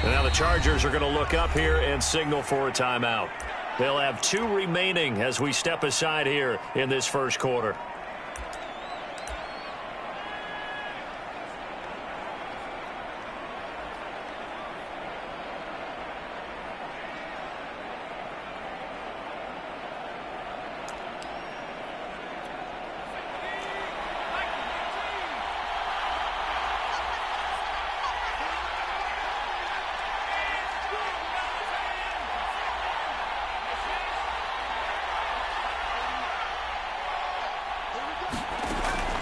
And now the Chargers are going to look up here and signal for a timeout. They'll have 2 remaining as we step aside here in this first quarter.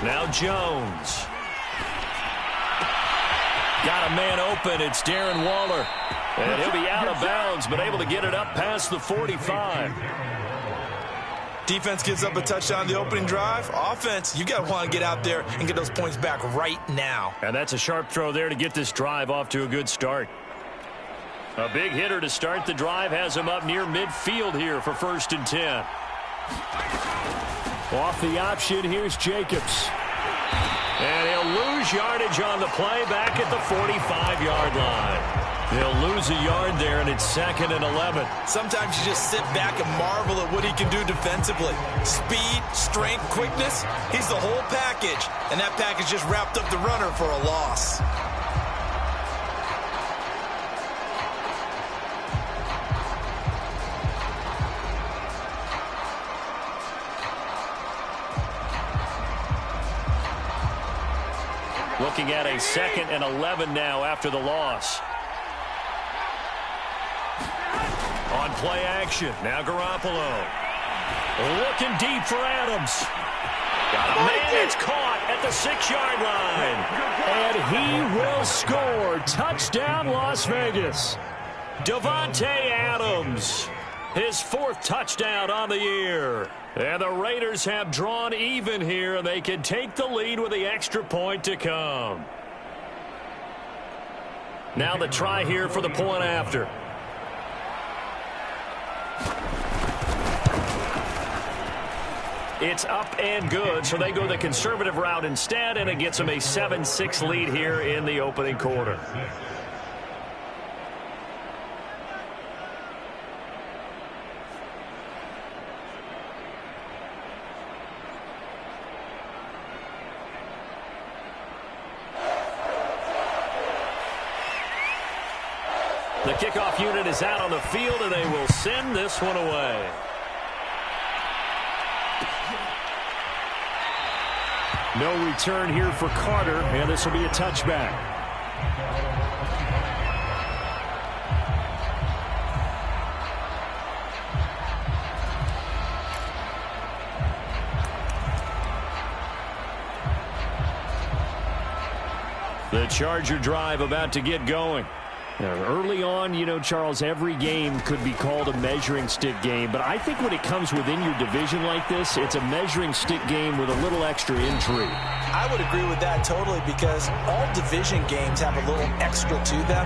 Now Jones. Got a man open. It's Darren Waller. And he'll be out of bounds, but able to get it up past the 45. Defense gives up a touchdown the opening drive. Offense, you got to want to get out there and get those points back right now. And that's a sharp throw there to get this drive off to a good start. A big hitter to start the drive has him up near midfield here for 1st and 10. Off the option, here's Jacobs. And he'll lose yardage on the play back at the 45-yard line. He'll lose a yard there, and it's 2nd and 11. Sometimes you just sit back and marvel at what he can do defensively. Speed, strength, quickness, he's the whole package. And that package just wrapped up the runner for a loss. Looking at a 2nd and 11 now after the loss. On play action, now Garoppolo. Looking deep for Adams. Got a man, it's caught at the 6-yard line. And he will score. Touchdown, Las Vegas. Davante Adams. His 4th touchdown on the year. And the Raiders have drawn even here, and they can take the lead with the extra point to come. Now the try here for the point after. It's up and good, so they go the conservative route instead, and it gets them a 7-6 lead here in the opening quarter. The kickoff unit is out on the field, and they will send this one away. No return here for Carter, and this will be a touchback. The Charger drive about to get going. Now, early on, you know, Charles, every game could be called a measuring stick game. But I think when it comes within your division like this, it's a measuring stick game with a little extra intrigue. I would agree with that totally, because all division games have a little extra to them.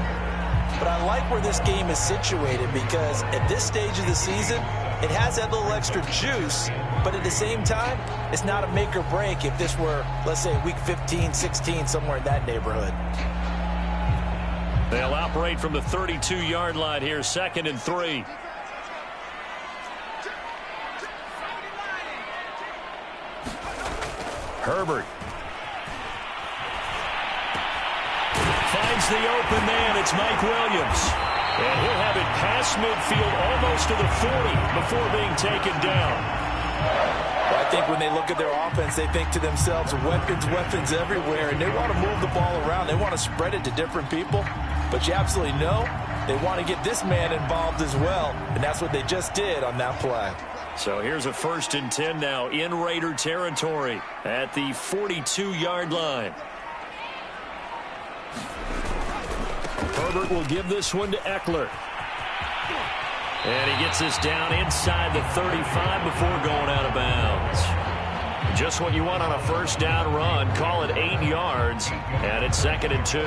But I like where this game is situated, because at this stage of the season, it has that little extra juice. But at the same time, it's not a make or break if this were, let's say, week 15, 16, somewhere in that neighborhood. They'll operate from the 32-yard line here, 2nd and 3. Herbert. Finds the open man. It's Mike Williams. And he'll have it past midfield almost to the 40 before being taken down. Well, I think when they look at their offense, they think to themselves, weapons, weapons everywhere, and they want to move the ball around. They want to spread it to different people. But you absolutely know they want to get this man involved as well, and that's what they just did on that play. So here's a 1st and 10 now in Raider territory at the 42-yard line. Herbert will give this one to Eckler. And he gets this down inside the 35 before going out of bounds. Just what you want on a 1st down run. Call it 8 yards, and it's 2nd and 2.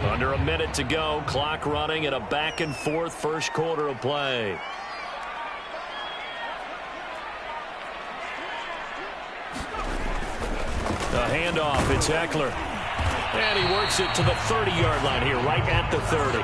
Under a minute to go. Clock running in a back-and-forth first quarter of play. The handoff, it's Eckler. And he works it to the 30-yard line here, right at the 30.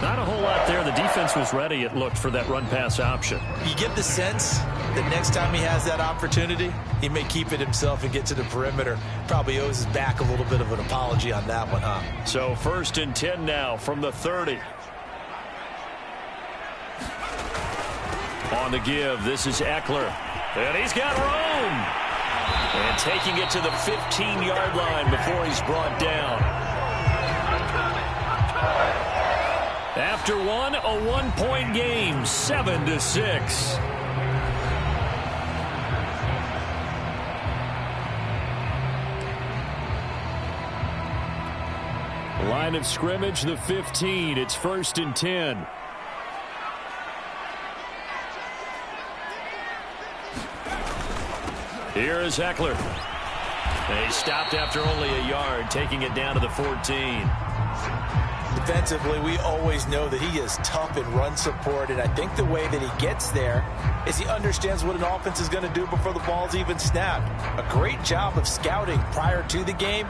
Not a whole lot there. The defense was ready, it looked, for that run-pass option. You get the sense that next time he has that opportunity, he may keep it himself and get to the perimeter. Probably owes his back a little bit of an apology on that one, huh? So 1st and 10 now from the 30. On the give, this is Eckler. And he's got room. And taking it to the 15-yard line before he's brought down. After one, a 1-point game, 7-6. Line of scrimmage, the 15. It's 1st and 10. Here is Eckler. He stopped after only a yard, taking it down to the 14. Defensively, we always know that he is tough in run support, and I think the way that he gets there is he understands what an offense is going to do before the ball's even snapped. A great job of scouting prior to the game,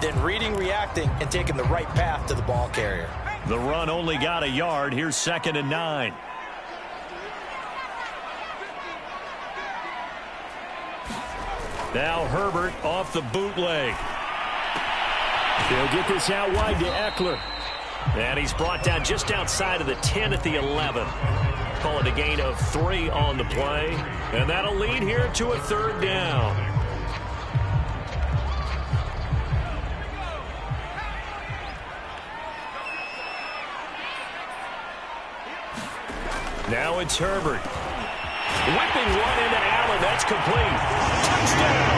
then reading, reacting, and taking the right path to the ball carrier. The run only got a yard. Here's 2nd and 9. Now Herbert off the bootleg. He'll get this out wide to Eckler. And he's brought down just outside of the 10 at the 11. Call it a gain of 3 on the play. And that'll lead here to a 3rd down. Now it's Herbert. Whipping one into Allen. That's complete. Touchdown.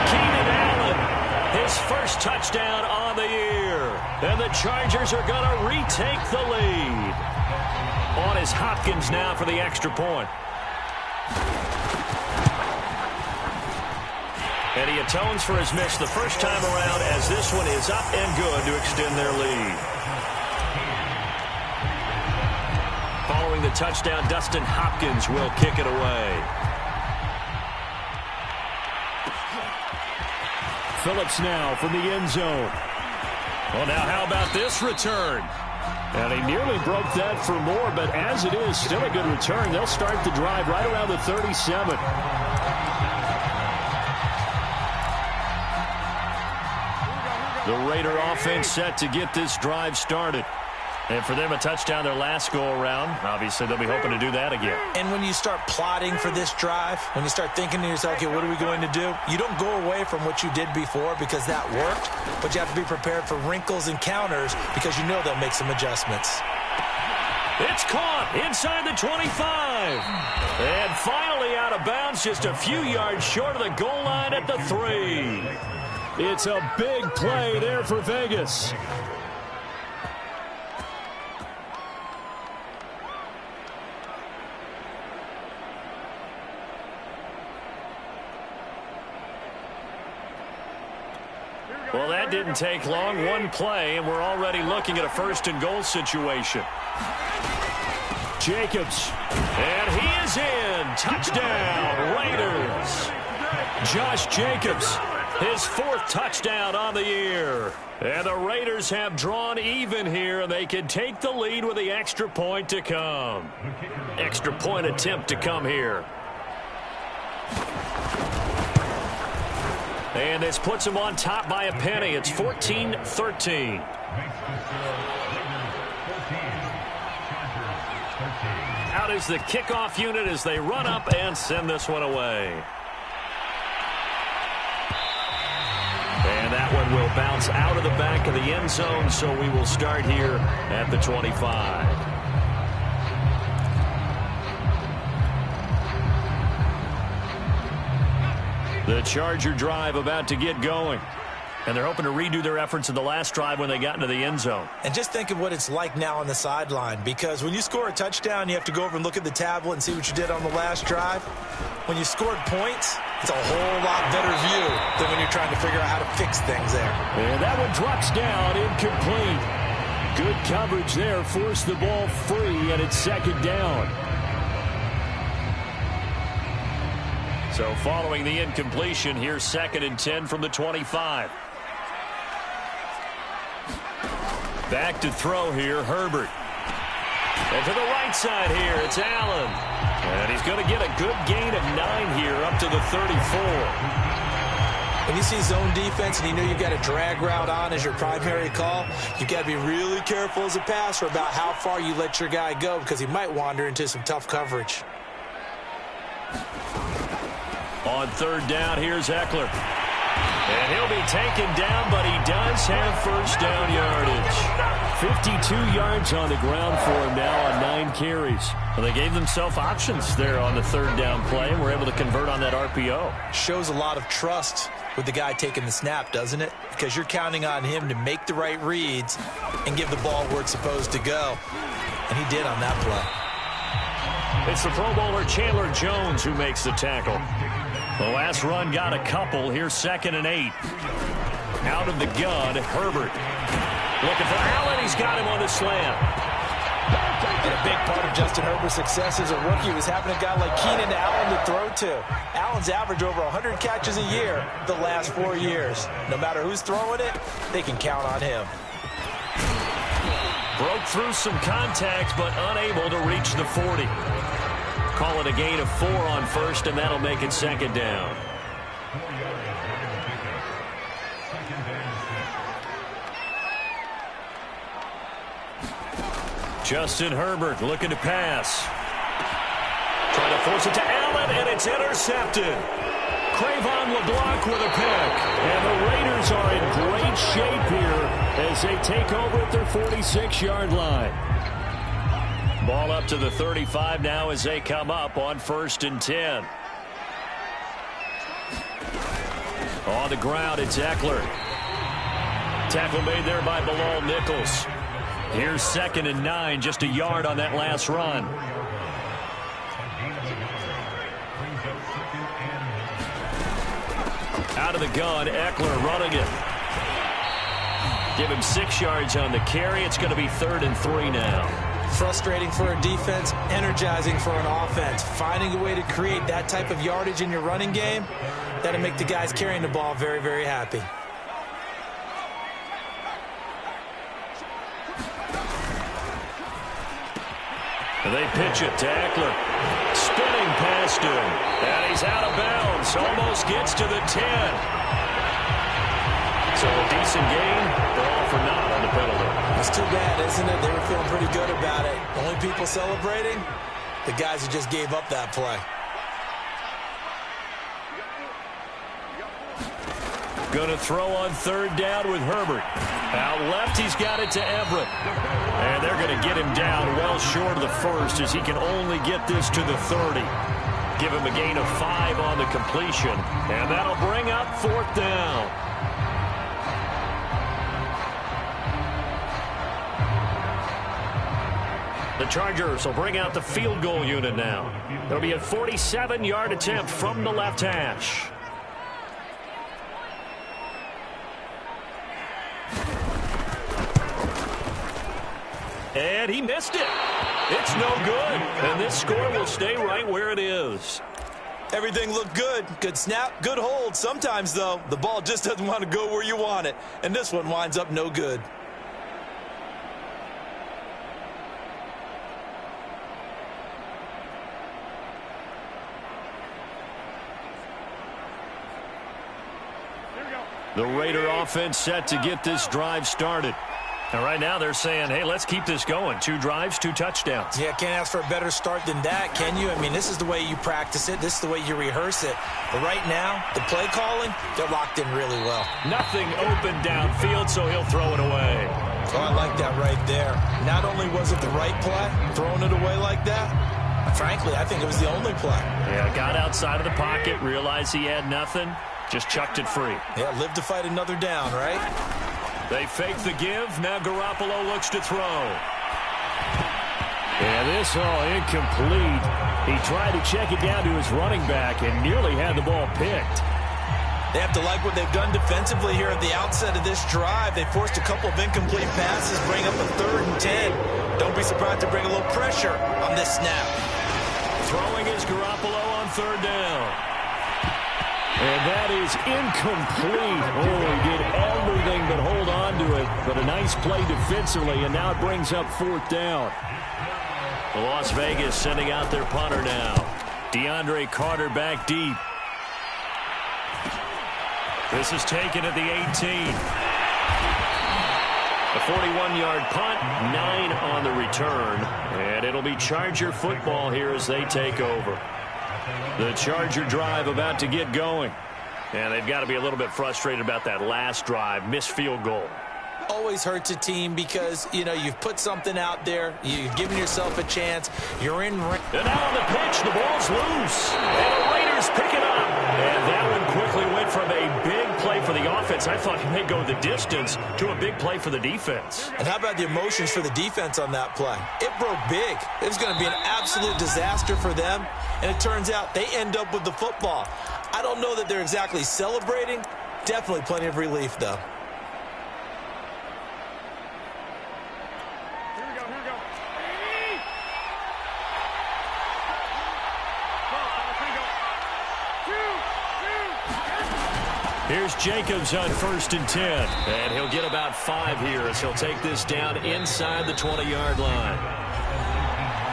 Keenan Allen. His first touchdown on the year. And the Chargers are going to retake the lead. On is Hopkins now for the extra point. And he atones for his miss the first time around as this one is up and good to extend their lead. Following the touchdown, Dustin Hopkins will kick it away. Phillips now from the end zone. Well, now how about this return? And he nearly broke that for more, but as it is, still a good return. They'll start the drive right around the 37. The Raider offense set to get this drive started. And for them, a touchdown their last go-around. Obviously, they'll be hoping to do that again. And when you start plotting for this drive, when you start thinking to yourself, okay, what are we going to do? You don't go away from what you did before because that worked, but you have to be prepared for wrinkles and counters because you know they'll make some adjustments. It's caught inside the 25. And finally out of bounds, just a few yards short of the goal line at the 3. It's a big play there for Vegas. Well, that didn't take long. One play, and we're already looking at a 1st and goal situation. Jacobs. And he is in. Touchdown, Raiders. Josh Jacobs, his 4th touchdown on the year. And the Raiders have drawn even here, and they can take the lead with the extra point to come. Extra point attempt to come here. And this puts them on top by a penny. It's 14-13. Out is the kickoff unit as they run up and send this one away. And that one will bounce out of the back of the end zone, so we will start here at the 25. The Charger drive about to get going. And they're hoping to redo their efforts in the last drive when they got into the end zone. And just think of what it's like now on the sideline, because when you score a touchdown, you have to go over and look at the tablet and see what you did on the last drive. when you scored points, it's a whole lot better view than when you're trying to figure out how to fix things there. And that one drops down, incomplete. Good coverage there, forced the ball free, and it's second down. So following the incompletion, here's 2nd and 10 from the 25. Back to throw here, Herbert. And to the right side here, it's Allen. And he's going to get a good gain of 9 here, up to the 34. When you see zone defense and you know you've got a drag route on as your primary call, you've got to be really careful as a passer about how far you let your guy go because he might wander into some tough coverage. On 3rd down, here's Eckler. And he'll be taken down, but he does have first down yardage. 52 yards on the ground for him now on 9 carries. Well, they gave themselves options there on the 3rd down play, and were able to convert on that RPO. Shows a lot of trust with the guy taking the snap, doesn't it? Because you're counting on him to make the right reads and give the ball where it's supposed to go. And he did on that play. It's the Pro Bowler Chandler Jones who makes the tackle. The last run got a couple. Here's 2nd and 8. Out of the gun, Herbert. Looking for Allen. He's got him on the slant. And a big part of Justin Herbert's success as a rookie was having a guy like Keenan Allen to throw to. Allen's averaged over 100 catches a year the last 4 years. No matter who's throwing it, they can count on him. Broke through some contact, but unable to reach the 40. Call it a gain of 4 on 1st, and that'll make it 2nd down. Justin Herbert looking to pass. Trying to force it to Allen, and it's intercepted. Cravon LeBlanc with a pick. And the Raiders are in great shape here as they take over at their 46-yard line. Ball up to the 35 now as they come up on 1st and 10. On the ground, it's Eckler. Tackle made there by Bilal Nichols. Here's 2nd and 9, just a yard on that last run. Out of the gun, Eckler running it. Give him 6 yards on the carry. It's going to be 3rd and 3 now. Frustrating for a defense, energizing for an offense. Finding a way to create that type of yardage in your running game, that'll make the guys carrying the ball very, very happy. And they pitch it to Eckler. Spinning past him. And he's out of bounds. Almost gets to the 10. So a decent gain, but all for naught on the penalty. It's too bad, isn't it? They were feeling pretty good about it. Only people celebrating, the guys who just gave up that play. Going to throw on 3rd down with Herbert. Out left, he's got it to Everett. And they're going to get him down well short of the 1st as he can only get this to the 30. Give him a gain of 5 on the completion. And that'll bring up 4th down. The Chargers will bring out the field goal unit now. It'll be a 47-yard attempt from the left hash. And he missed it. It's no good. And this score will stay right where it is. Everything looked good. Good snap, good hold. Sometimes, though, the ball just doesn't want to go where you want it. And this one winds up no good. The Raider offense set to get this drive started. And right now they're saying, hey, let's keep this going. 2 drives, 2 touchdowns. Yeah, can't ask for a better start than that, can you? I mean, this is the way you practice it. This is the way you rehearse it. But right now, the play calling, they're locked in really well. Nothing open downfield, so he'll throw it away. Oh, I like that right there. Not only was it the right play, throwing it away like that, frankly, I think it was the only play. Yeah, got outside of the pocket, realized he had nothing, just chucked it free. Yeah, live to fight another down, right? They fake the give. Now Garoppolo looks to throw. And And this all incomplete. He tried to check it down to his running back and nearly had the ball picked. They have to like what they've done defensively here at the outset of this drive. They forced a couple of incomplete passes, bring up a 3rd and 10. Don't be surprised to bring a little pressure on this snap. Throwing is Garoppolo on 3rd down. And that is incomplete. Oh, he did everything but hold on to it. But a nice play defensively, and now it brings up 4th down. Las Vegas sending out their punter now. DeAndre Carter back deep. This is taken at the 18. A 41-yard punt, 9 on the return. And it'll be Charger football here as they take over. The Charger drive about to get going. And they've got to be a little bit frustrated about that last drive, missed field goal. Always hurts a team because, you know, you've put something out there. You've given yourself a chance. You're in. And now on the pitch, the ball's loose. And the Raiders pick it up. And that one quickly went from a big play for the offense. I thought he may go the distance to a big play for the defense. And how about the emotions for the defense on that play? It broke big. It was going to be an absolute disaster for them. And it turns out they end up with the football. I don't know that they're exactly celebrating. Definitely plenty of relief, though. Here's Jacobs on 1st and 10. And he'll get about 5 here as he'll take this down inside the 20-yard line.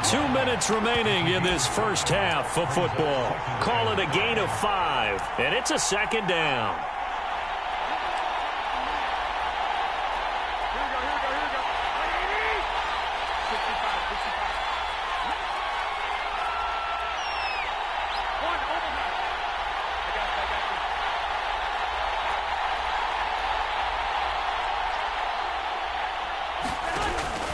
2 minutes remaining in this first half of football. Call it a gain of 5, and it's a 2nd down.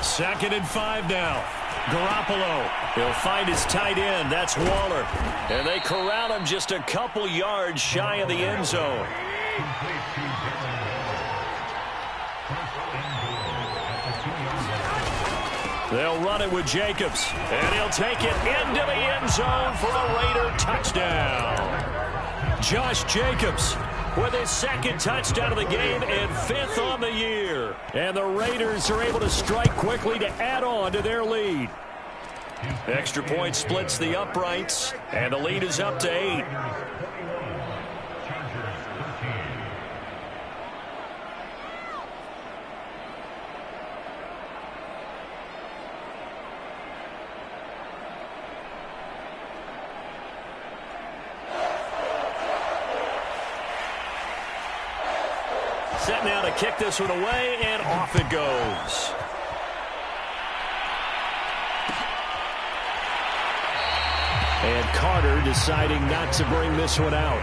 Second and 5 now. Garoppolo. He'll find his tight end. That's Waller. And they corral him just a couple yards shy of the end zone. They'll run it with Jacobs. And he'll take it into the end zone for a Raider touchdown. Josh Jacobs with his 2nd touchdown of the game and 5th on the year. And the Raiders are able to strike quickly to add on to their lead. Extra point splits the uprights, and the lead is up to 8. Set now to kick this one away, and off it goes. And Carter deciding not to bring this one out.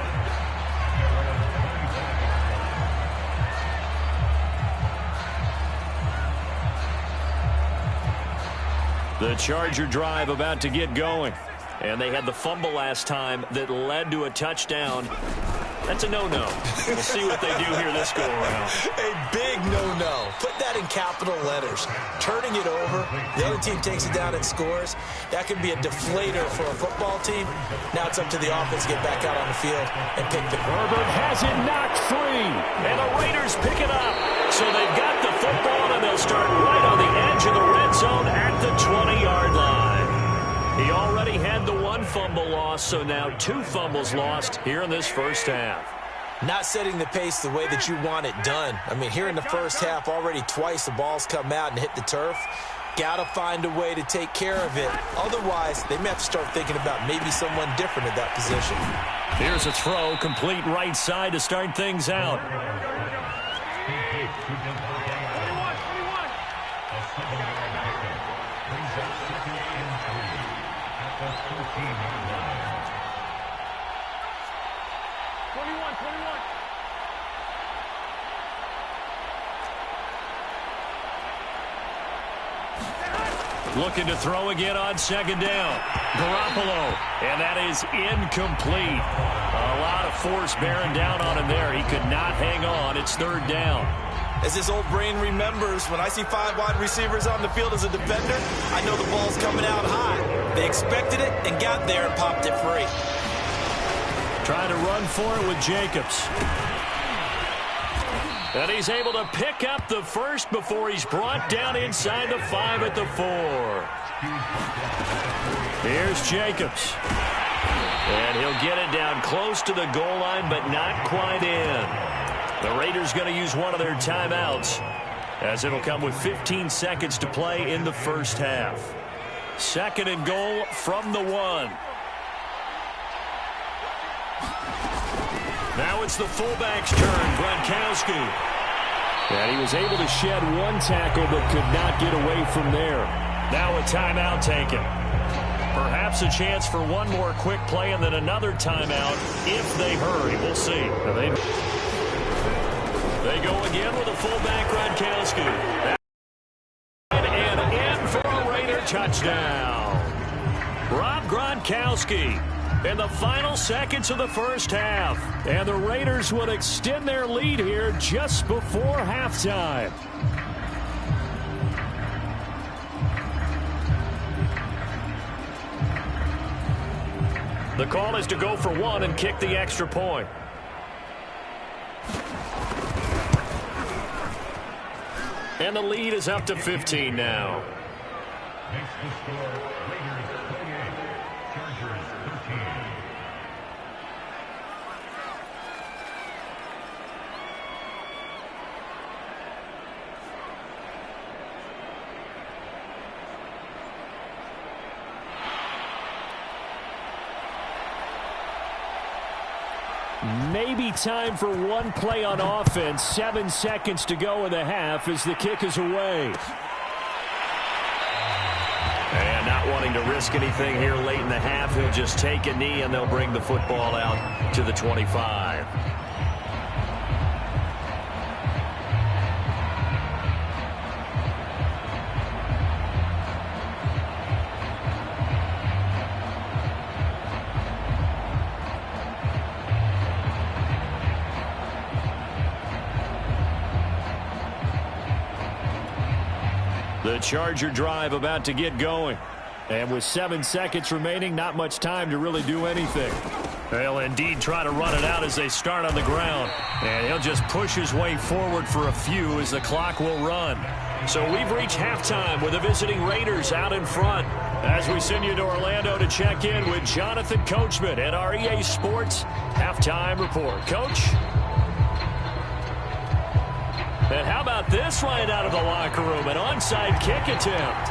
The Charger drive about to get going. And they had the fumble last time that led to a touchdown. That's a no-no. We'll see what they do here this go-around. A big no-no. Put that in capital letters. Turning it over, the other team takes it down and scores. That could be a deflator for a football team. Now it's up to the offense to get back out on the field and pick the... Herbert has it knocked free, and the Raiders pick it up. So they've got the football, and they'll start right on the edge of the red zone at the 20-yard line. He already had the 1 fumble loss, so now 2 fumbles lost here in this first half. Not setting the pace the way that you want it done. I mean, here in the first half, already twice the ball's come out and hit the turf. Got to find a way to take care of it. Otherwise, they may have to start thinking about maybe someone different at that position. Here's a throw, complete right side to start things out. Looking to throw again on 2nd down. Garoppolo, and that is incomplete. A lot of force bearing down on him there. He could not hang on. It's 3rd down. As this old brain remembers, when I see 5 wide receivers on the field as a defender, I know the ball's coming out high. They expected it and got there and popped it free. Trying to run for it with Jacobs. And he's able to pick up the first before he's brought down inside the 5 at the 4. Here's Jacobs. And he'll get it down close to the goal line, but not quite in. The Raiders going to use one of their timeouts, as it'll come with 15 seconds to play in the first half. 2nd and goal from the 1. Now it's the fullback's turn, Gronkowski. And he was able to shed one tackle but could not get away from there. Now a timeout taken. Perhaps a chance for one more quick play and then another timeout if they hurry. We'll see. They go again with a fullback, Gronkowski. And in for a Raider touchdown. Rob Gronkowski in the final seconds of the first half. And the Raiders would extend their lead here just before halftime. The call is to go for 1 and kick the extra point. And the lead is up to 15 now. Makes the score Raiders 28, Chargers 13. Maybe time for one play on offense. 7 seconds to go in the half as the kick is away. And not wanting to risk anything here late in the half, he'll just take a knee and they'll bring the football out to the 25. The Charger drive about to get going. And with 7 seconds remaining, not much time to really do anything. They'll indeed try to run it out as they start on the ground. And he'll just push his way forward for a few as the clock will run. So we've reached halftime with the visiting Raiders out in front. As we send you to Orlando to check in with Jonathan Coachman at our EA Sports Halftime Report. Coach? And how about this right out of the locker room? An onside kick attempt.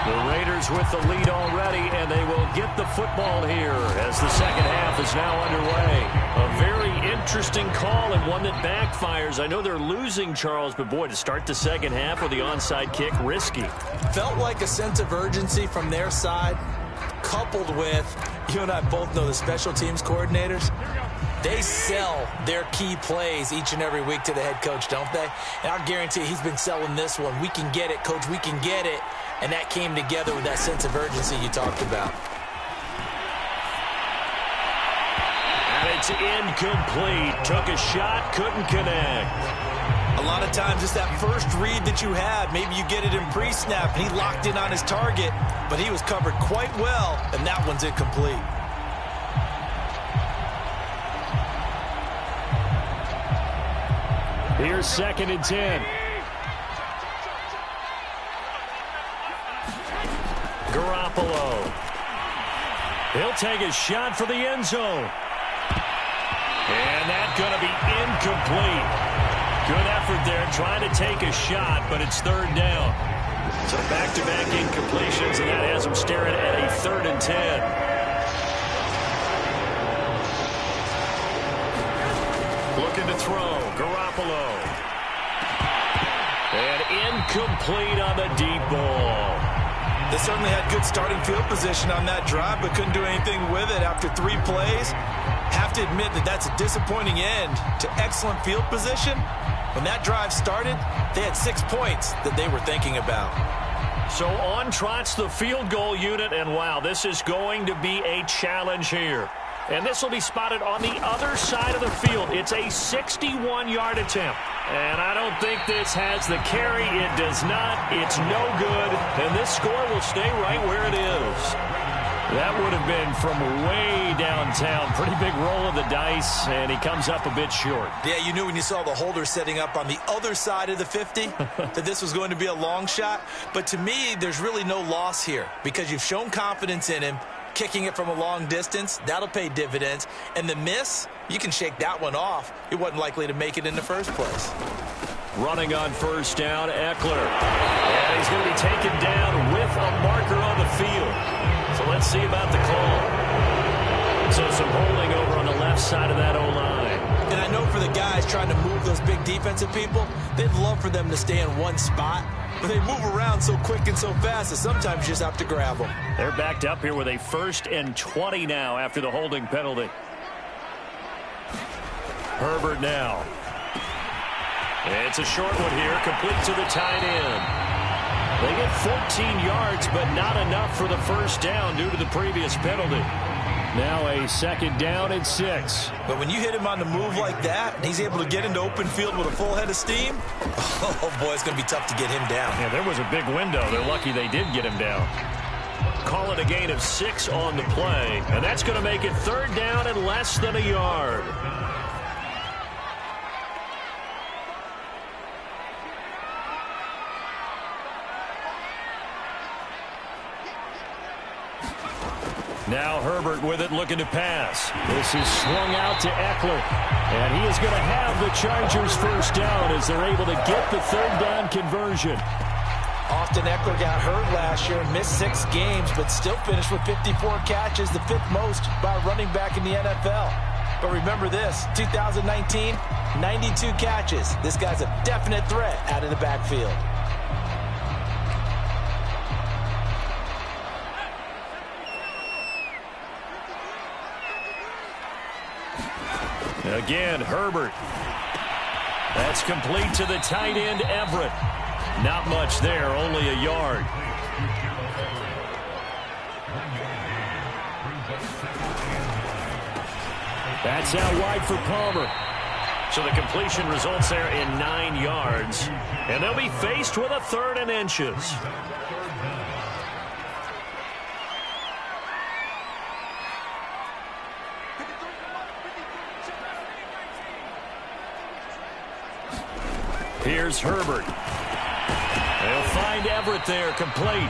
The Raiders with the lead already, and they will get the football here as the second half is now underway. A very interesting call and one that backfires. I know they're losing, Charles, but boy, to start the second half with the onside kick, risky. Felt like a sense of urgency from their side, coupled with, you and I both know the special teams coordinators. They sell their key plays each and every week to the head coach, don't they? And I guarantee he's been selling this one. We can get it, coach, we can get it. And that came together with that sense of urgency you talked about. And it's incomplete. Took a shot, couldn't connect. A lot of times it's that first read that you had. Maybe you get it in pre-snap, and he locked in on his target, but he was covered quite well, and that one's incomplete. Here's 2nd and 10. Garoppolo. He'll take a shot for the end zone. And that's going to be incomplete. Good effort there trying to take a shot, but it's 3rd down. So back-to-back incompletions, and that has them staring at a 3rd and 10. Looking to throw. Garoppolo. And incomplete on the deep ball. They certainly had good starting field position on that drive, but couldn't do anything with it after 3 plays. Have to admit that that's a disappointing end to excellent field position. When that drive started, they had 6 points that they were thinking about. So on trots the field goal unit, and wow, this is going to be a challenge here. And this will be spotted on the other side of the field. It's a 61-yard attempt. And I don't think this has the carry. It does not. It's no good. And this score will stay right where it is. That would have been from way downtown. Pretty big roll of the dice, and he comes up a bit short. Yeah, you knew when you saw the holder setting up on the other side of the 50 that this was going to be a long shot. But to me, there's really no loss here because you've shown confidence in him. Kicking it from a long distance, that'll pay dividends. And the miss, you can shake that one off. It wasn't likely to make it in the first place. Running on first down, Eckler. And he's going to be taken down with a marker on the field. So let's see about the call. So some holding over on the left side of that O-line. And I know for the guys trying to move those big defensive people, they'd love for them to stay in one spot. But they move around so quick and so fast that sometimes you just have to grab them. They're backed up here with a 1st and 20 now after the holding penalty. Herbert now. It's a short one here, complete to the tight end. They get 14 yards, but not enough for the first down due to the previous penalty. Now a 2nd down and 6. But when you hit him on the move like that, and he's able to get into open field with a full head of steam, oh, boy, it's going to be tough to get him down. Yeah, there was a big window. They're lucky they did get him down. Call it a gain of 6 on the play, and that's going to make it 3rd down and less than a yard. Now Herbert with it, looking to pass. This is swung out to Eckler. And he is going to have the Chargers first down as they're able to get the 3rd down conversion. Austin Eckler got hurt last year, missed 6 games, but still finished with 54 catches, the 5th most by a running back in the NFL. But remember this, 2019, 92 catches. This guy's a definite threat out of the backfield. Again, Herbert. That's complete to the tight end, Everett. Not much there, only a yard. That's out wide for Palmer. So the completion results there in 9 yards. And they'll be faced with a 3rd and inches. Here's Herbert. They'll find Everett there, complete.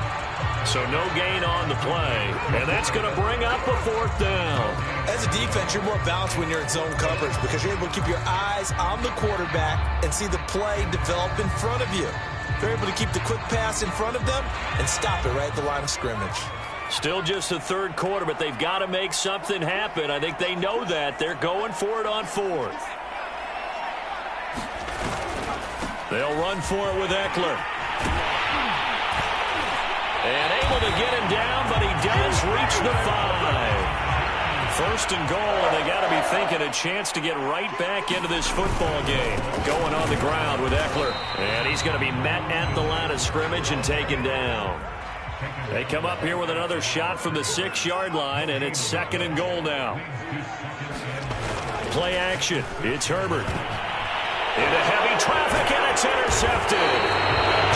So no gain on the play. And that's going to bring up a 4th down. As a defense, you're more balanced when you're in zone coverage because you're able to keep your eyes on the quarterback and see the play develop in front of you. They're able to keep the quick pass in front of them and stop it right at the line of scrimmage. Still just the 3rd quarter, but they've got to make something happen. I think they know that. They're going for it on 4th. They'll run for it with Eckler. And able to get him down, but he does reach the 5. 1st and goal, and they got to be thinking a chance to get right back into this football game. Going on the ground with Eckler. And he's going to be met at the line of scrimmage and taken down. They come up here with another shot from the 6-yard line, and it's 2nd and goal now. Play action. It's Herbert. Into heavy traffic, and it's intercepted.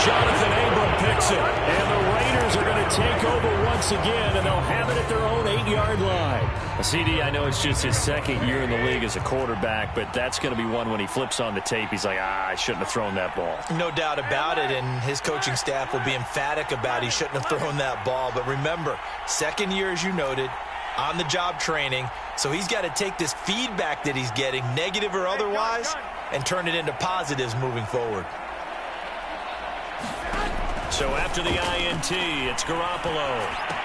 Jonathan Abram picks it, and the Raiders are going to take over once again, and they'll have it at their own 8-yard line. CD, I know it's just his 2nd year in the league as a quarterback, but that's going to be one when he flips on the tape, he's like, I shouldn't have thrown that ball. No doubt about it, and his coaching staff will be emphatic about he shouldn't have thrown that ball. But remember, 2nd year, as you noted, on-the-job training, so he's got to take this feedback that he's getting, negative or otherwise, and turn it into positives moving forward. So after the INT, it's Garoppolo.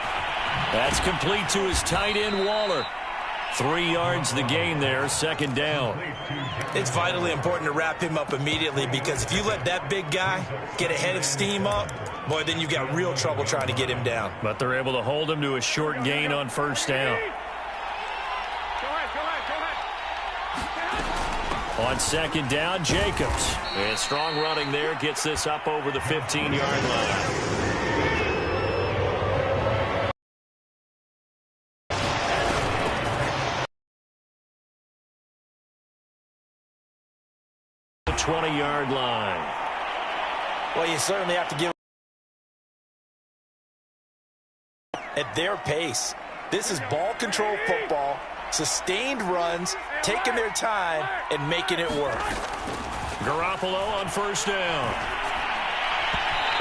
That's complete to his tight end, Waller. 3 yards the gain there, 2nd down. It's vitally important to wrap him up immediately because if you let that big guy get a head of steam up, boy, then you've got real trouble trying to get him down. But they're able to hold him to a short gain on 1st down. On 2nd down, Jacobs. And strong running there gets this up over the 15-yard line. 20-yard line. Well, you certainly have to give at their pace. This is ball control football, sustained runs, taking their time, and making it work. Garoppolo on first down.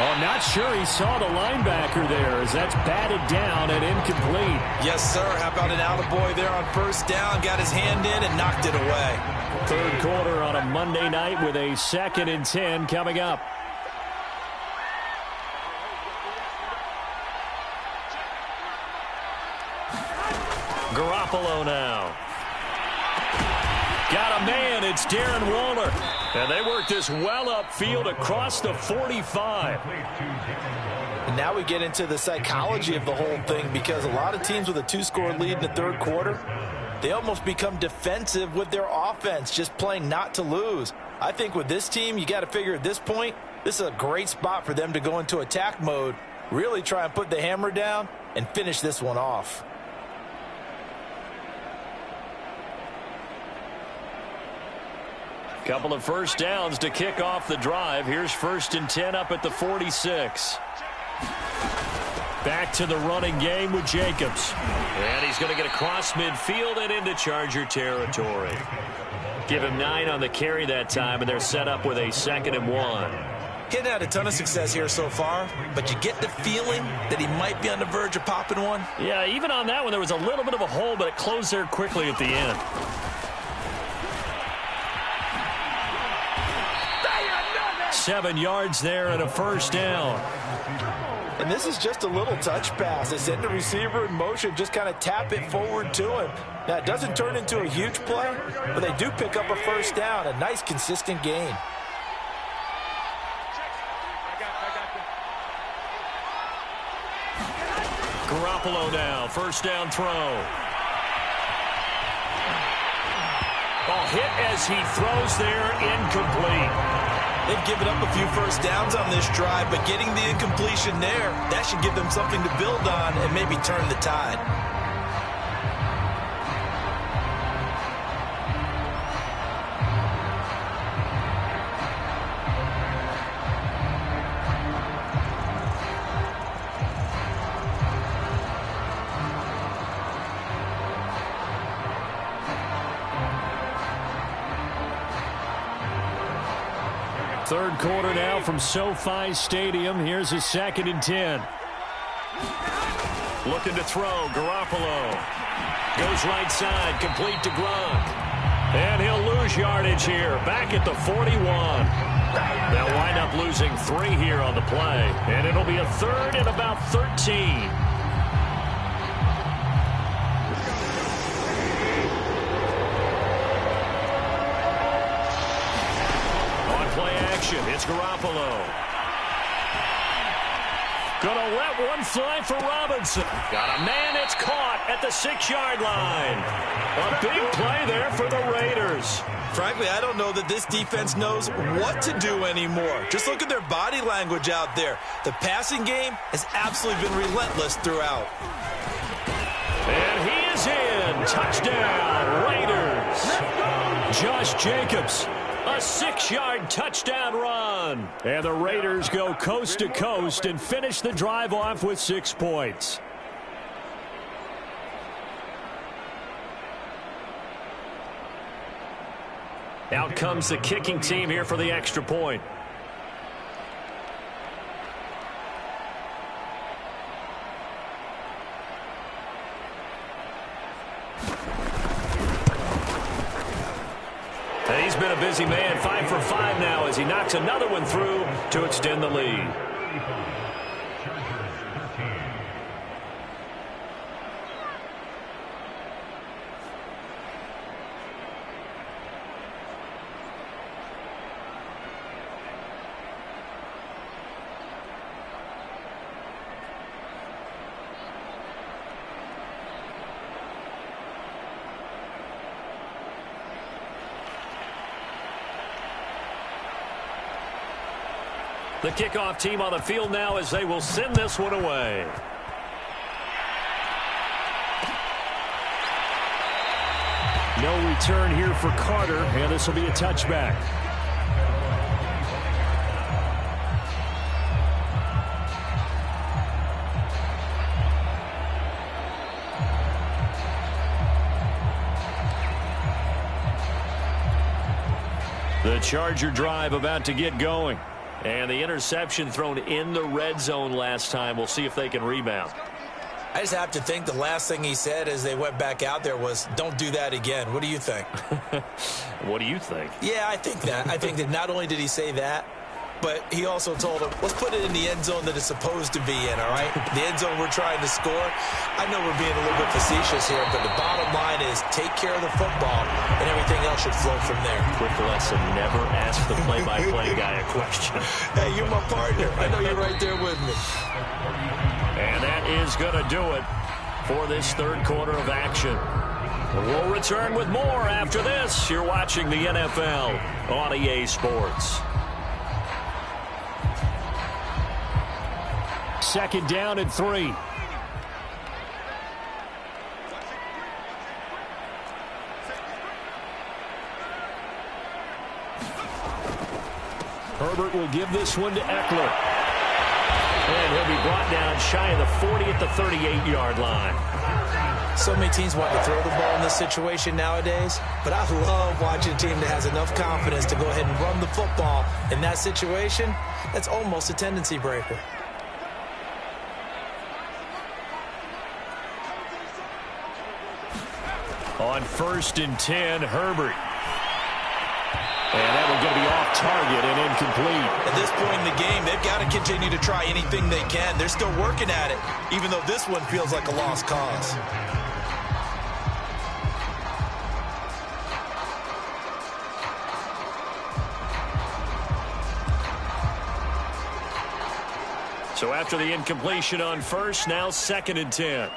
Oh, not sure he saw the linebacker there as that's batted down and incomplete. Yes, sir. How about an attaboy there on first down? Got his hand in and knocked it away. Third quarter on a Monday night with a 2nd and 10 coming up. Garoppolo now. Got a man. It's Darren Waller. And they work this well upfield across the 45. And now we get into the psychology of the whole thing, because a lot of teams with a 2-score lead in the third quarter, they almost become defensive with their offense, just playing not to lose. I think with this team, you got to figure at this point, this is a great spot for them to go into attack mode, really try and put the hammer down and finish this one off. Couple of first downs to kick off the drive. Here's 1st and 10 up at the 46. Back to the running game with Jacobs. And he's going to get across midfield and into Charger territory. Give him 9 on the carry that time, and they're set up with a 2nd and 1. Hadn't had a ton of success here so far, but you get the feeling that he might be on the verge of popping one. Yeah, even on that one, there was a little bit of a hole, but it closed there quickly at the end. Seven yards there and a first down. And this is just a little touch pass. They send the receiver in motion, just kind of tap it forward to him. Now, it doesn't turn into a huge play, but they do pick up a first down, a nice, consistent gain. Garoppolo now, first down throw. Ball hit as he throws there, incomplete. They've given up a few first downs on this drive, but getting the incompletion there, that should give them something to build on and maybe turn the tide. Third quarter now from SoFi Stadium. Here's his 2nd and 10. Looking to throw. Garoppolo goes right side, complete to Gronk. And he'll lose yardage here, back at the 41. They'll wind up losing 3 here on the play. And it'll be a 3rd and about 13. It's Garoppolo. Gonna let one fly for Robinson. Got a man, it's caught at the 6-yard line. A big play there for the Raiders. Frankly, I don't know that this defense knows what to do anymore. Just look at their body language out there. The passing game has absolutely been relentless throughout. And he is in. Touchdown, Raiders. Josh Jacobs. A 6-yard touchdown run. And the Raiders go coast to coast and finish the drive off with 6 points. Out comes the kicking team here for the extra point. And he's been a busy man, 5 for 5 now as he knocks another one through to extend the lead. The kickoff team on the field now as they will send this one away. No return here for Carter, and this will be a touchback. The Charger drive about to get going. And the interception thrown in the red zone last time. We'll see if they can rebound. I just have to think the last thing he said as they went back out there was, don't do that again. What do you think? What do you think? Yeah, I think that. I think that not only did he say that, but he also told him, let's put it in the end zone that it's supposed to be in, all right? The end zone we're trying to score. I know we're being a little bit facetious here, but the bottom line is take care of the football, and everything else should flow from there. Quick lesson, never ask the play-by-play guy a question. Hey, you're my partner. I know you're right there with me. And that is going to do it for this third quarter of action. We'll return with more after this. You're watching the NFL on EA Sports. Second down and 3. Herbert will give this one to Eckler. And he'll be brought down shy of the 40 at the 38-yard line. So many teams want to throw the ball in this situation nowadays, but I love watching a team that has enough confidence to go ahead and run the football in that situation. That's almost a tendency breaker. On 1st and 10, Herbert. And that one's going to be off target and incomplete. At this point in the game, they've got to continue to try anything they can. They're still working at it, even though this one feels like a lost cause. So after the incompletion on 1st, now 2nd and 10.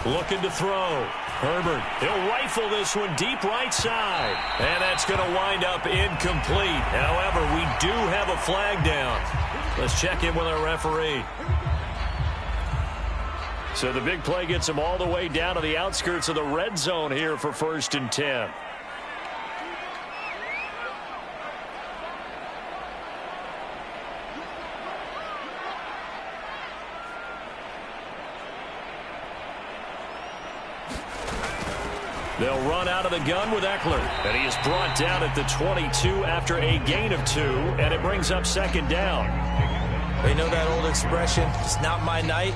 Looking to throw. Herbert, he'll rifle this one deep right side. And that's going to wind up incomplete. However, we do have a flag down. Let's check in with our referee. So the big play gets him all the way down to the outskirts of the red zone here for 1st and 10. They'll run out of the gun with Eckler. And he is brought down at the 22 after a gain of 2. And it brings up 2nd down. You know that old expression, it's not my night?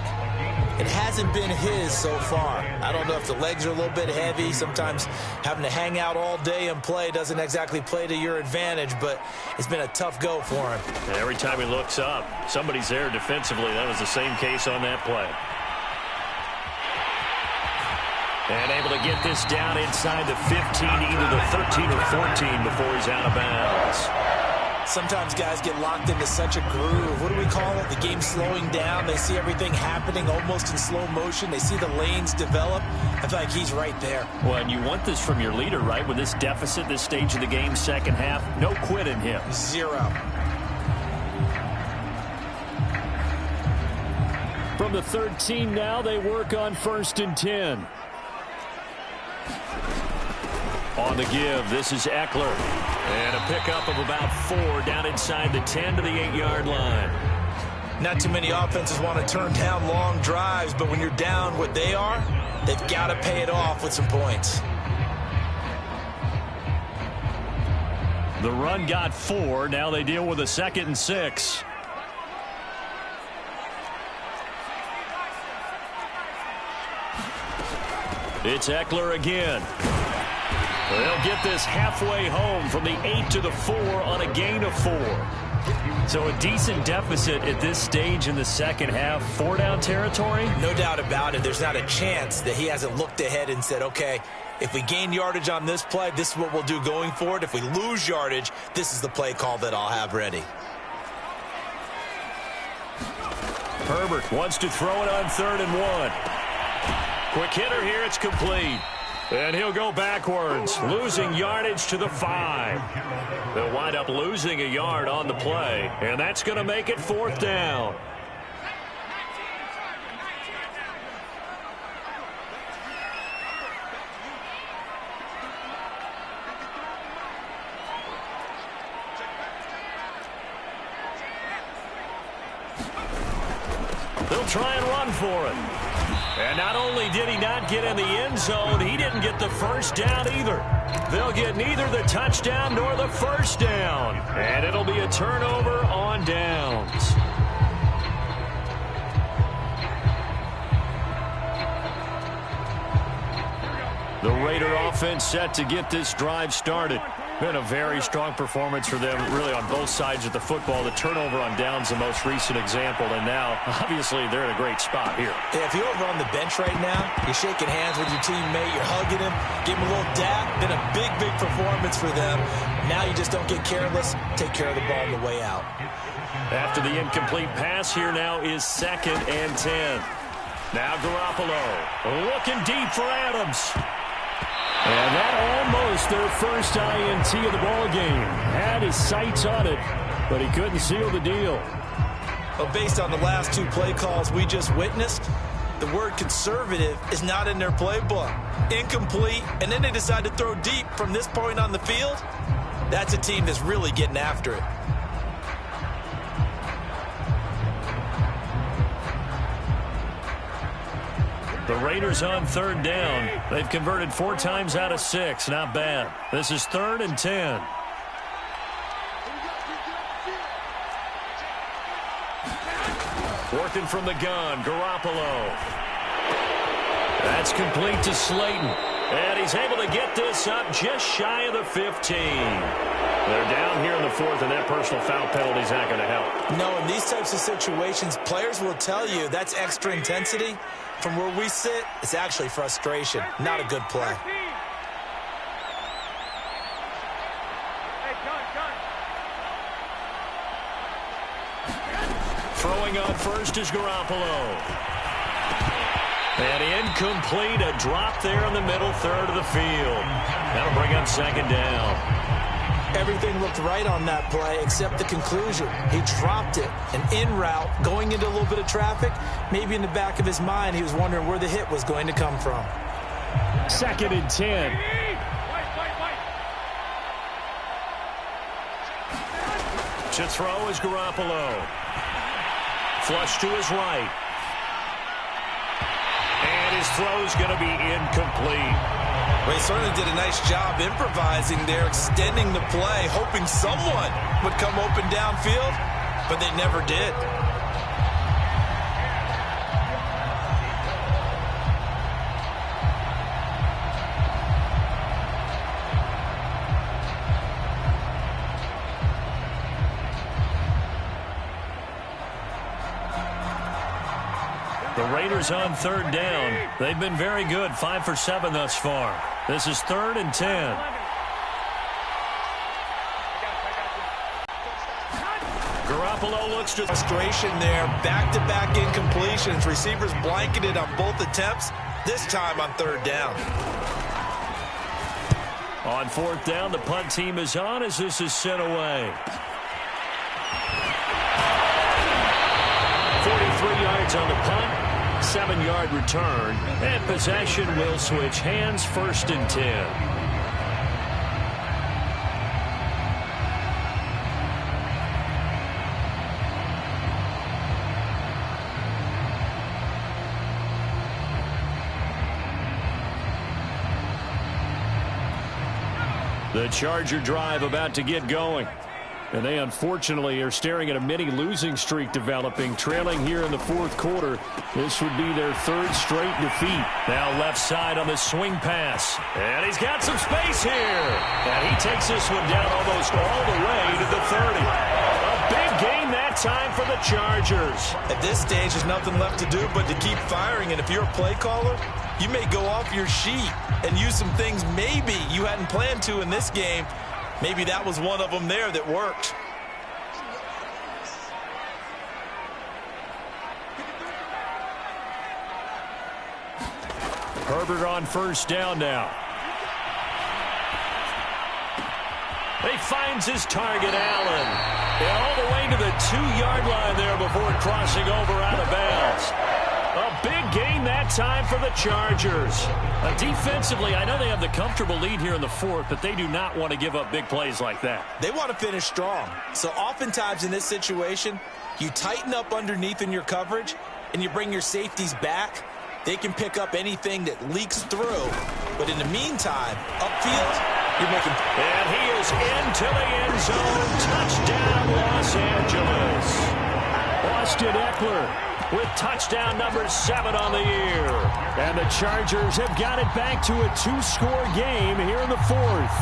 It hasn't been his so far. I don't know if the legs are a little bit heavy. Sometimes having to hang out all day and play doesn't exactly play to your advantage, but it's been a tough go for him. And every time he looks up, somebody's there defensively. That was the same case on that play. And able to get this down inside the 15, either the 13 or 14 before he's out of bounds. Sometimes guys get locked into such a groove. What do we call it? The game slowing down. They see everything happening almost in slow motion. They see the lanes develop. I feel like he's right there. Well, and you want this from your leader, right? With this deficit, this stage of the game, second half, no quit in him. 0. From the 13 now, they work on 1st and 10. On the give, this is Eckler. And a pickup of about 4 down inside the 10 to the 8-yard line. Not too many offenses want to turn down long drives, but when you're down what they are, they've got to pay it off with some points. The run got 4. Now they deal with a 2nd and 6. It's Eckler again. They'll get this halfway home from the 8 to the 4 on a gain of 4. So a decent deficit at this stage in the second half. 4-down territory? No doubt about it. There's not a chance that he hasn't looked ahead and said, okay, if we gain yardage on this play, this is what we'll do going forward. If we lose yardage, this is the play call that I'll have ready. Herbert wants to throw it on 3rd and 1. Quick hitter here. It's complete. And he'll go backwards, losing yardage to the 5. They'll wind up losing a yard on the play, and that's going to make it 4th down. They'll try and run for it. And not only did he not get in the end zone, he didn't get the first down either. They'll get neither the touchdown nor the first down. And it'll be a turnover on downs. The Raider offense set to get this drive started. Been a very strong performance for them, really, on both sides of the football. The turnover on downs, the most recent example, and now, obviously, they're in a great spot here. Yeah, if you're over on the bench right now, you're shaking hands with your teammate, you're hugging him, give him a little dap. Been a big, big performance for them. Now you just don't get careless. Take care of the ball on the way out. After the incomplete pass, here now is 2nd and 10. Now Garoppolo looking deep for Adams. And that almost their first INT of the ball game. Had his sights on it, but he couldn't seal the deal. Well, based on the last 2 play calls we just witnessed, the word conservative is not in their playbook. Incomplete, and then they decide to throw deep from this point on the field. That's a team that's really getting after it. The Raiders on 3rd down. They've converted 4 times out of 6. Not bad. This is 3rd and 10. Working from the gun, Garoppolo. That's complete to Slayton. And he's able to get this up just shy of the 15. They're down here in the 4th, and that personal foul penalty is not going to help. No, in these types of situations, players will tell you that's extra intensity. From where we sit, it's actually frustration. Not a good play. Throwing on first is Garoppolo. And incomplete, a drop there in the middle 3rd of the field. That'll bring up 2nd down. Everything looked right on that play except the conclusion. He dropped it, an in route, going into a little bit of traffic. Maybe in the back of his mind, he was wondering where the hit was going to come from. 2nd and 10. To throw is Garoppolo. Flush to his right. And his throw's going to be incomplete. Well, he certainly did a nice job improvising there, extending the play, hoping someone would come open downfield, but they never did. The Raiders on 3rd down. They've been very good, 5 for 7 thus far. This is 3rd and 10. Garoppolo looks to Frustration there, back-to-back incompletions. Receivers blanketed on both attempts, this time on 3rd down. On 4th down, the punt team is on as this is sent away. 43 yards on the punt. 7-yard return, and possession will switch hands, 1st and 10. The Charger drive about to get going. And they, unfortunately, are staring at a mini losing streak developing, trailing here in the 4th quarter. This would be their 3rd straight defeat. Now left side on the swing pass. And he's got some space here. And he takes this one down almost all the way to the 30. A big gain that time for the Chargers. At this stage, there's nothing left to do but to keep firing. And if you're a play caller, you may go off your sheet and use some things maybe you hadn't planned to in this game. Maybe that was one of them there that worked. Herbert on 1st down now. He finds his target, Allen. And all the way to the 2-yard line there before crossing over out of bounds. A big gain that time for the Chargers. Defensively, I know they have the comfortable lead here in the 4th, but they do not want to give up big plays like that. They want to finish strong. So oftentimes in this situation, you tighten up underneath in your coverage, and you bring your safeties back. they can pick up anything that leaks through. But in the meantime, upfield, you're making... And he is into the end zone. Touchdown, Los Angeles. Austin Eckler with touchdown number 7 on the year. And the Chargers have got it back to a 2-score game here in the 4th.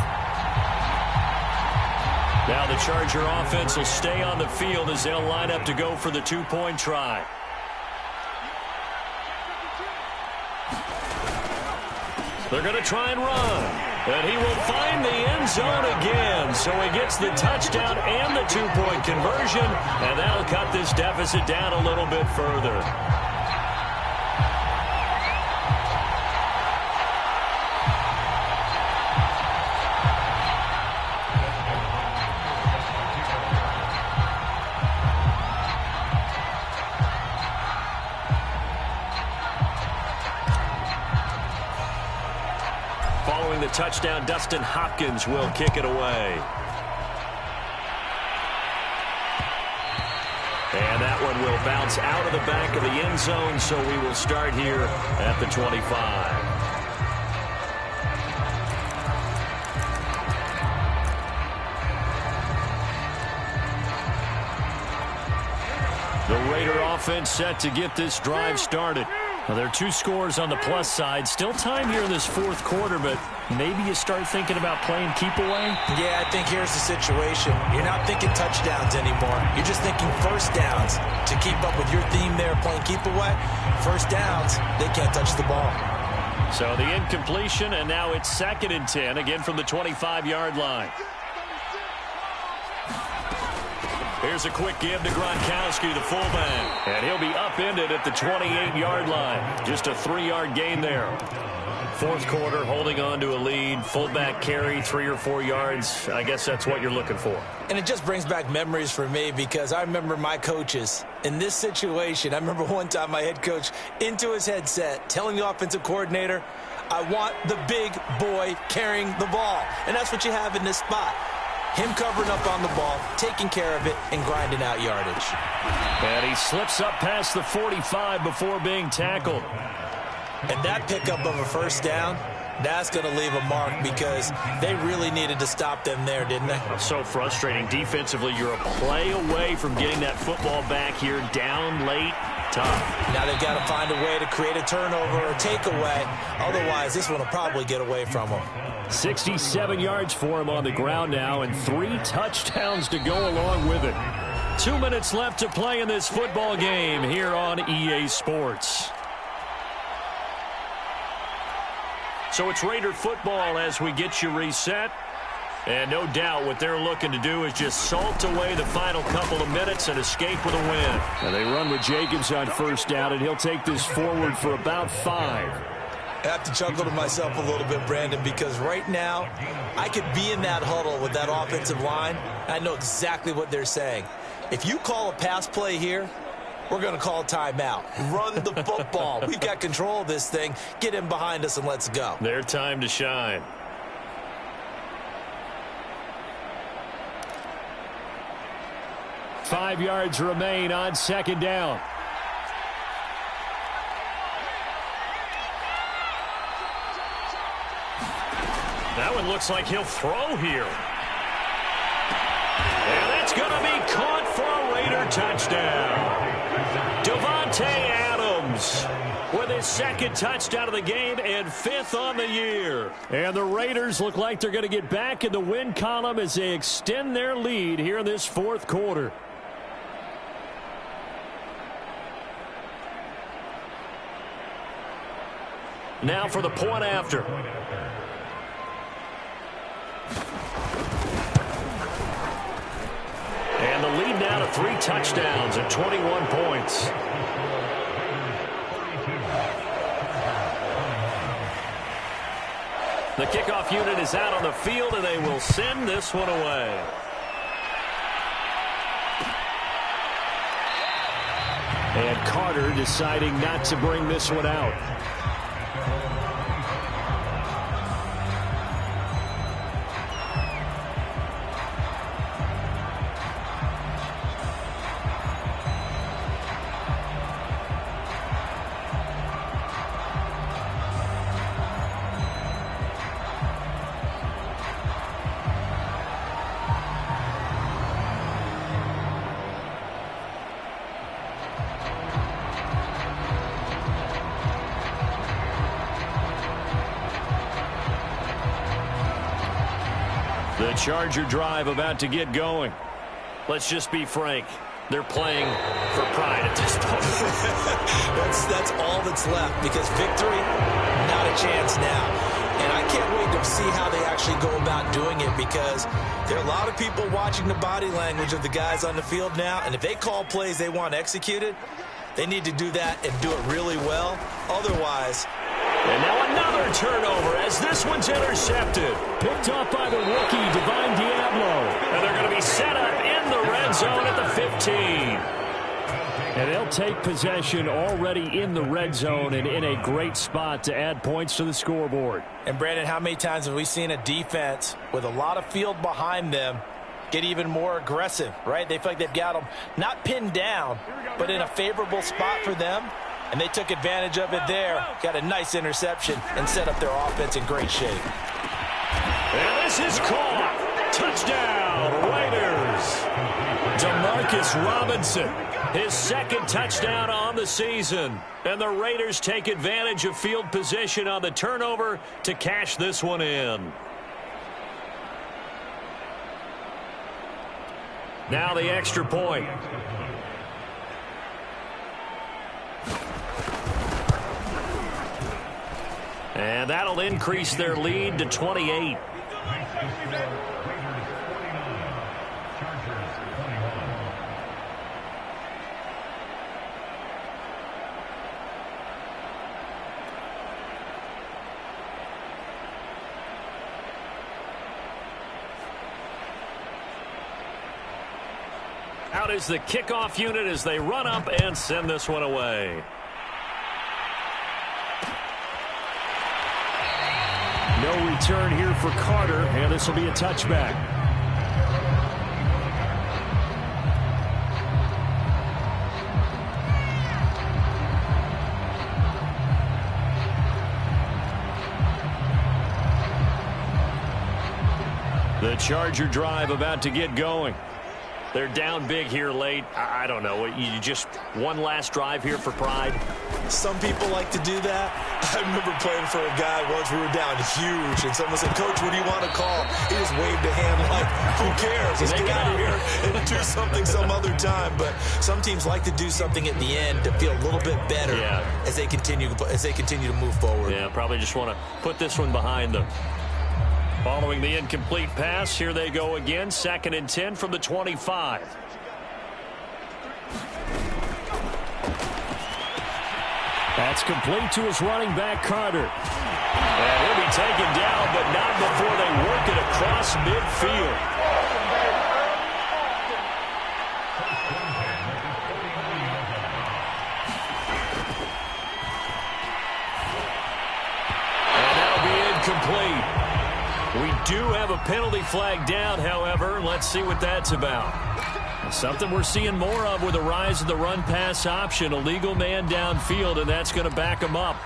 Now the Charger offense will stay on the field as they'll line up to go for the 2-point try. They're going to try and run. And he will find the end zone again. So he gets the touchdown and the 2-point conversion. And that'll cut this deficit down a little bit further. Following the touchdown, Dustin Hopkins will kick it away. And that one will bounce out of the back of the end zone, so we will start here at the 25. The Raider offense set to get this drive started. Well, there are 2 scores on the plus side. Still time here in this 4th quarter, but maybe you start thinking about playing keep away? Yeah, I think here's the situation. You're not thinking touchdowns anymore. You're just thinking first downs. To keep up with your theme there, playing keep away, first downs, they can't touch the ball. So the incompletion, and now it's 2nd and 10, again from the 25-yard line. Here's a quick give to Gronkowski, the fullback. And he'll be upended at the 28-yard line. Just a 3-yard gain there. 4th quarter, holding on to a lead. Fullback carry, 3 or 4 yards. I guess that's what you're looking for. And it just brings back memories for me because I remember my coaches in this situation. I remember one time my head coach into his headset telling the offensive coordinator, I want the big boy carrying the ball. And that's what you have in this spot. Him covering up on the ball, taking care of it, and grinding out yardage. And he slips up past the 45 before being tackled. And that pickup of a first down, that's going to leave a mark because they really needed to stop them there, didn't they? So frustrating. Defensively, you're a play away from getting that football back here down late. Tough. Now they've got to find a way to create a turnover or takeaway. Otherwise, this one will probably get away from them. 67 yards for him on the ground now and 3 touchdowns to go along with it. 2 minutes left to play in this football game here on EA Sports. So it's Raider football as we get you reset. And no doubt what they're looking to do is just salt away the final couple of minutes and escape with a win. And they run with Jacobs on first down, and he'll take this forward for about 5. I have to chuckle to myself a little bit, Brandon, because right now I could be in that huddle with that offensive line. I know exactly what they're saying. If you call a pass play here, we're going to call a timeout. Run the football. We've got control of this thing. Get in behind us and let's go. Their time to shine. Five yards remain on 2nd down. That one looks like he'll throw here. And that's going to be caught for a Raider touchdown. Devontae Adams with his 2nd touchdown of the game and 5th on the year. And the Raiders look like they're going to get back in the win column as they extend their lead here in this 4th quarter. Now for the point after. And the lead now to 3 touchdowns and 21 points. The kickoff unit is out on the field, and they will send this one away. And Carter deciding not to bring this one out. Charger drive about to get going. Let's just be frank. They're playing for pride at this point. that's all that's left, because victory, not a chance now. And I can't wait to see how they actually go about doing it, because there are a lot of people watching the body language of the guys on the field now, and if they call plays they want executed, they need to do that and do it really well. Otherwise... And now another turnover as this one's intercepted. Picked up by the rookie, Divine Diablo. And they're going to be set up in the red zone at the 15. And they'll take possession already in the red zone and in a great spot to add points to the scoreboard. And, Brandon, how many times have we seen a defense with a lot of field behind them get even more aggressive, right? They feel like they've got them not pinned down, but in a favorable spot for them. And they took advantage of it there. Got a nice interception and set up their offense in great shape. And this is caught. Touchdown, Raiders. Demarcus Robinson, his second touchdown on the season. And the Raiders take advantage of field position on the turnover to cash this one in. Now the extra point. And that'll increase their lead to 28. Out is the kickoff unit as they run up and send this one away. No return here for Carter, and this will be a touchback. The Charger drive about to get going. They're down big here late. I don't know. You just one last drive here for pride? Some people like to do that. I remember playing for a guy once. We were down huge, and someone said, "Coach, what do you want to call?" He just waved a hand like, "Who cares? Let's get out of here and do something some other time." But some teams like to do something at the end to feel a little bit better as they continue to move forward. Yeah, probably just want to put this one behind them. Following the incomplete pass, here they go again. 2nd and 10 from the 25. That's complete to his running back, Carter. And he'll be taken down, but not before they work it across midfield. And that'll be incomplete. We do have a penalty flag down, however. Let's see what that's about. Something we're seeing more of with the rise of the run-pass option. A legal man downfield, and that's going to back him up.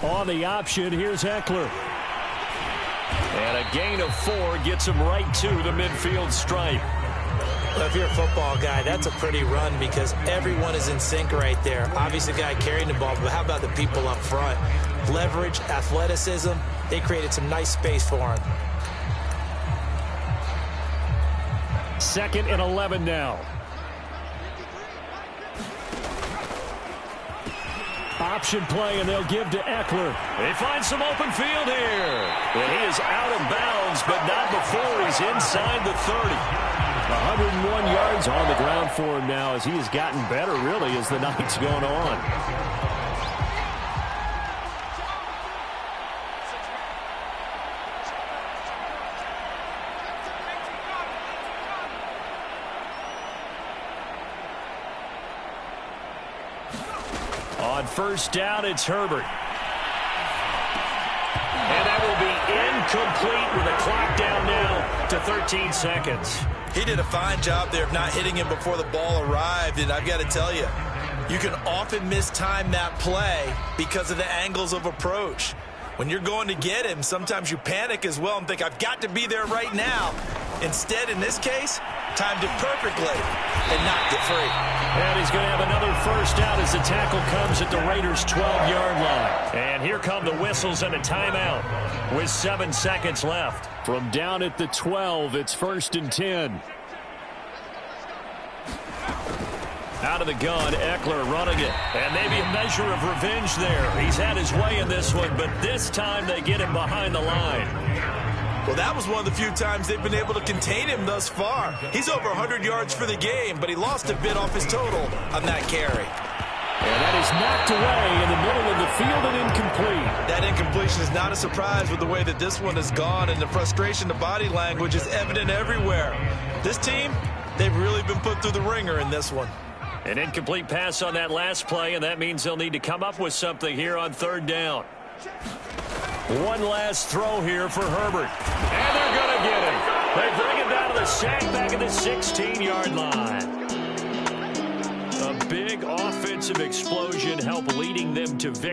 On the option, here's Eckler. And a gain of 4 gets him right to the midfield stripe. Well, if you're a football guy, that's a pretty run because everyone is in sync right there. Obviously, the guy carrying the ball, but how about the people up front? Leverage, athleticism, they created some nice space for him. 2nd and 11 now. Option play, and they'll give to Eckler. They find some open field here. And he is out of bounds, but not before he's inside the 30. 101 yards on the ground for him now as he has gotten better, really, as the night's gone on. On 1st down, it's Herbert. And that will be incomplete with a clock down now to 13 seconds. He did a fine job there of not hitting him before the ball arrived, and I've got to tell you, You can often mistime that play because of the angles of approach. When you're going to get him, sometimes you panic as well and think, I've got to be there right now. Instead, in this case, timed it perfectly and knocked it free. And he's going to have another first down as the tackle comes at the Raiders' 12-yard line. And here come the whistles and a timeout with 7 seconds left. From down at the 12, it's 1st and 10. Out of the gun, Eckler running it. And maybe a measure of revenge there. He's had his way in this one, but this time they get him behind the line. Well, that was one of the few times they've been able to contain him thus far. He's over 100 yards for the game, but he lost a bit off his total on that carry. And that is knocked away in the middle of the field and incomplete. That incompletion is not a surprise with the way that this one has gone, and the frustration, the body language is evident everywhere. This team, they've really been put through the ringer in this one. An incomplete pass on that last play, and that means they'll need to come up with something here on 3rd down. One last throw here for Herbert. And they're going to get him. They bring him down to the sack back at the 16-yard line. A big offensive explosion helped leading them to victory.